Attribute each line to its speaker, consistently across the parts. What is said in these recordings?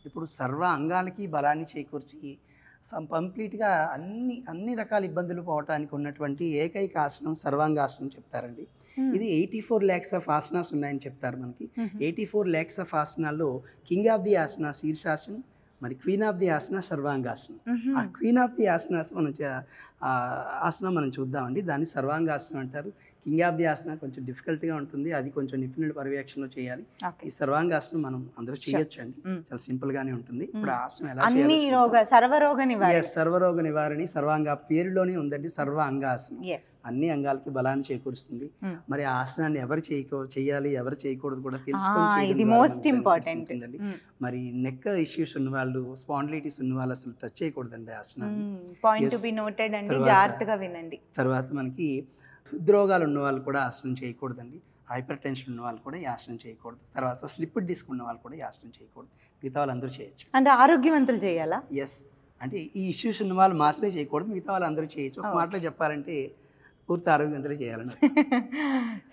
Speaker 1: ఇప్పుడు సర్వ అంగాలకి బలాన్ని చేకూర్చి కంప్లీట్‌గా అన్ని రకాల ఇబ్బందులు పోవటానికి ఉన్నటువంటి ఏకైక ఆసనం సర్వాంగాసనం చెప్తారండి. ఇది 84 లాక్స్ ఆఫ్ ఆసనాస్ ఉన్నాయని చెప్తారు మనకి. 84 లాక్స్ ఆఫ్ ఆసనాల్లో కింగ్ ఆఫ్ ది ఆసన శీర్షాసనం, మరి క్వీన్ ఆఫ్ ది ఆసన సర్వాంగాసనం. ఆ క్వీన్ ఆఫ్ ది ఆసనాస్ ఆసనం మనం చూద్దామండి. దాన్ని సర్వాంగాసనం అంటారు. కింగ్ ఆఫ్ ది ఆసన కొంచెం డిఫికల్ట్‌గా ఉంటుంది. అది కొంచెం నిపుణుల పర్యవేక్షణలో చేయాలి. ఈ సర్వాంగాసనం మనం అందరూ చేయొచ్చండి. చాలా సింపుల్‌గానే ఉంటుంది. ఇప్పుడు ఆ ఆసనం ఎలా చేయాలో సర్వరోగ నివారణి సర్వాంగ పేరులోనే ఉందండి. సర్వ అంగాసనం అన్ని అంగాలకి బలాన్ని చేకూరుస్తుంది. మరి ఆ ఆసనాన్ని ఎవరు చేయాలి ఎవరు చేయకూడదు కూడా తెలుసుకొని మరి నెక్ ఇష్యూస్ ఉన్న వాళ్ళు, స్పాండిలైటిస్ ఉన్న వాళ్ళు అసలు టచ్ చేయకూడదండి ఆసనాన్ని. తర్వాత మనకి హృద్రోగాలు ఉన్న వాళ్ళు కూడా ఆసనం చేయకూడదండి. హైపర్ టెన్షన్ ఉన్న వాళ్ళు కూడా ఈ ఆసనం చేయకూడదు. తర్వాత స్లిప్ డిస్క్ ఉన్న వాళ్ళు కూడా ఈ ఆసనం చేయకూడదు. మిగతా వాళ్ళు అందరూ చేయొచ్చు.
Speaker 2: అంటే ఆరోగ్యవంతులు చేయాలా?
Speaker 1: ఎస్, అంటే ఈ ఇష్యూస్ ఉన్న వాళ్ళు మాత్రమే చేయకూడదు, మిగతా వాళ్ళు అందరూ చేయొచ్చు. ఒక మాటలో చెప్పాలంటే పూర్తి ఆరోగ్యవంతులు చేయాలని.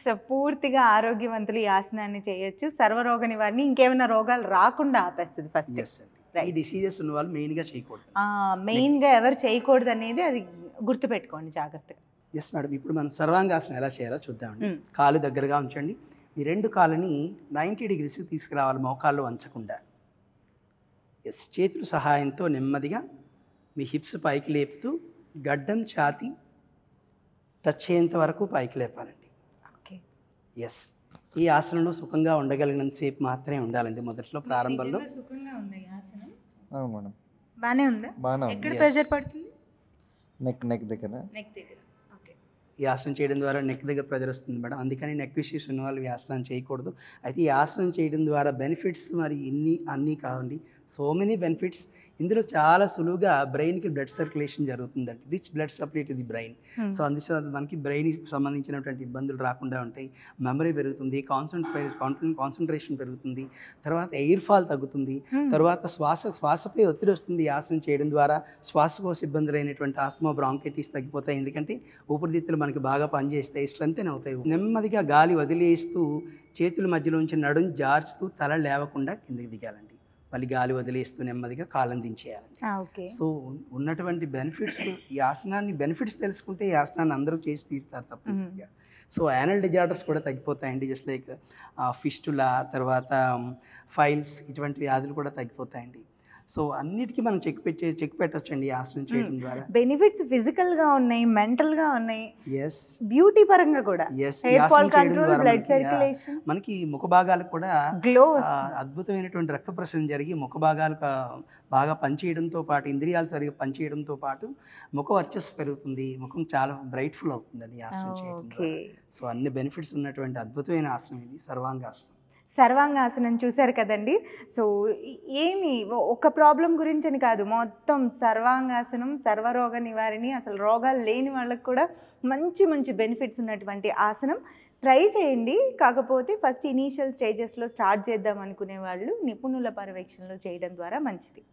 Speaker 2: సో పూర్తిగా ఆరోగ్యవంతులు ఈ ఆసనాన్ని చేయొచ్చు. సర్వరోగ నివారణ, ఇంకేమైనా రోగాలు రాకుండా ఆపేస్తుంది ఫస్ట్.
Speaker 1: ఎస్ అండి, ఈ డిసీజెస్ ఉన్న వాళ్ళు మెయిన్గా చేయకూడదు.
Speaker 2: మెయిన్గా ఎవరు చేయకూడదు అనేది అది గుర్తుపెట్టుకోండి జాగ్రత్తగా.
Speaker 1: ఎస్ మేడం, ఇప్పుడు మనం సర్వాంగాసనం ఎలా చేయాలో చూద్దామండి. కాలు దగ్గరగా ఉంచండి. ఈ రెండు కాళ్ళని 90 degrees తీసుకురావాలి, మోకాళ్ళు వంచకుండా. ఎస్, చేతుల సహాయంతో నెమ్మదిగా మీ హిప్స్ పైకి లేపుతూ గడ్డం ఛాతీ టచ్ అయ్యేంత వరకు పైకి లేపాలండి.
Speaker 2: ఓకే.
Speaker 1: ఎస్, ఈ ఆసనంలో సుఖంగా ఉండగలిగినంత సేపు మాత్రమే ఉండాలండి. మొదట్లో ప్రారంభంలో
Speaker 2: సుఖంగా ఉంది ఈ ఆసనం.
Speaker 3: మేడం
Speaker 2: బానే ఉందా? ఎక్కడ ప్రెషర్ పడుతుంది?
Speaker 3: నెక్ దగ్గర.
Speaker 1: ఈ ఆసనం చేయడం ద్వారా నెక్ దగ్గర ప్రెజర్ వస్తుంది మేడం. అందుకని నెక్ ఇష్యూస్ ఉన్న వాళ్ళు ఈ ఆసనం చేయకూడదు. అయితే ఈ ఆసనం చేయడం ద్వారా బెనిఫిట్స్ మరి అన్నీ కావండి. So many benefits. ఇందులో చాలా సులువుగా బ్రెయిన్కి బ్లడ్ సర్క్యులేషన్ జరుగుతుందండి. Rich blood supply to the brain. So అందుచేత మనకి బ్రెయిన్కి సంబంధించినటువంటి ఇబ్బందులు రాకుండా ఉంటాయి. మెమరీ పెరుగుతుంది, కాన్సన్ట్రేషన్ పెరుగుతుంది, తర్వాత ఎయిర్ ఫాల్ తగ్గుతుంది, తర్వాత శ్వాసపై ఒత్తిడి వస్తుంది. ఈ ఆసనం చేయడం ద్వారా శ్వాసకోశ ఇబ్బందులు అయినటువంటి ఆస్తమా, బ్రాంకైటిస్ తగ్గిపోతాయి. ఎందుకంటే ఊపిరితిత్తులు మనకి బాగా పనిచేస్తాయి, స్ట్రెంతెన్ అవుతాయి. నెమ్మదిగా గాలి వదిలేస్తూ చేతుల మధ్యలోంచి నడుం జార్చుతూ తల లేవకుండా కిందకి దిగాలండి. మళ్ళీ గాలి వదిలేస్తూ నెమ్మదిగా కాళ్ళని దించేయాలండి. సో ఉన్నటువంటి బెనిఫిట్స్, ఈ ఆసనాన్ని బెనిఫిట్స్ తెలుసుకుంటే ఈ ఆసనాన్ని అందరూ చేసి తీరుతారు తప్పనిసరిగా. సో యానల్ డిజార్డర్స్ కూడా తగ్గిపోతాయండి. జస్ట్ లైక్ ఫిస్టులా, తర్వాత ఫైల్స్, ఇటువంటి వ్యాధులు కూడా తగ్గిపోతాయండి. సో అన్నిటికీ మనం చెక్ పెట్టొచ్చండి ఈ ఆసనం చేయడం ద్వారా.
Speaker 2: బెనిఫిట్స్ ఫిజికల్ గా ఉన్నాయి, మెంటల్ గా ఉన్నాయి,
Speaker 1: ఎస్,
Speaker 2: బ్యూటీ పరంగా కూడా, hair fall control, blood circulation,
Speaker 1: మనకి ముఖ భాగాలకు కూడా
Speaker 2: గ్లో,
Speaker 1: అద్భుతమైనటువంటి రక్త ప్రసరణ జరిగి ముఖ భాగాలు బాగా పనిచేయడంతో పాటు, ఇంద్రియాలు సరిగా పనిచేయడంతో పాటు ముఖ వర్చస్సు పెరుగుతుంది, ముఖం చాలా బ్రైట్ఫుల్ అవుతుందండి ఈ ఆసనం చేయడం ద్వారా. సో అన్ని బెనిఫిట్స్ ఉన్నటువంటి అద్భుతమైన ఆసనం ఇది సర్వాంగాసనం.
Speaker 2: సర్వాంగాసనం చూశారు కదండి. సో ఏమి ఒక ప్రాబ్లం గురించి అని కాదు, మొత్తం సర్వాంగాసనం సర్వరోగ నివారణి, అసలు రోగాలు లేని వాళ్ళకు కూడా మంచి మంచి బెనిఫిట్స్ ఉన్నటువంటి ఆసనం. ట్రై చేయండి. కాకపోతే ఫస్ట్ ఇనీషియల్ స్టేజెస్లో స్టార్ట్ చేద్దాం అనుకునే వాళ్ళు నిపుణుల పర్యవేక్షణలో చేయడం ద్వారా మంచిది.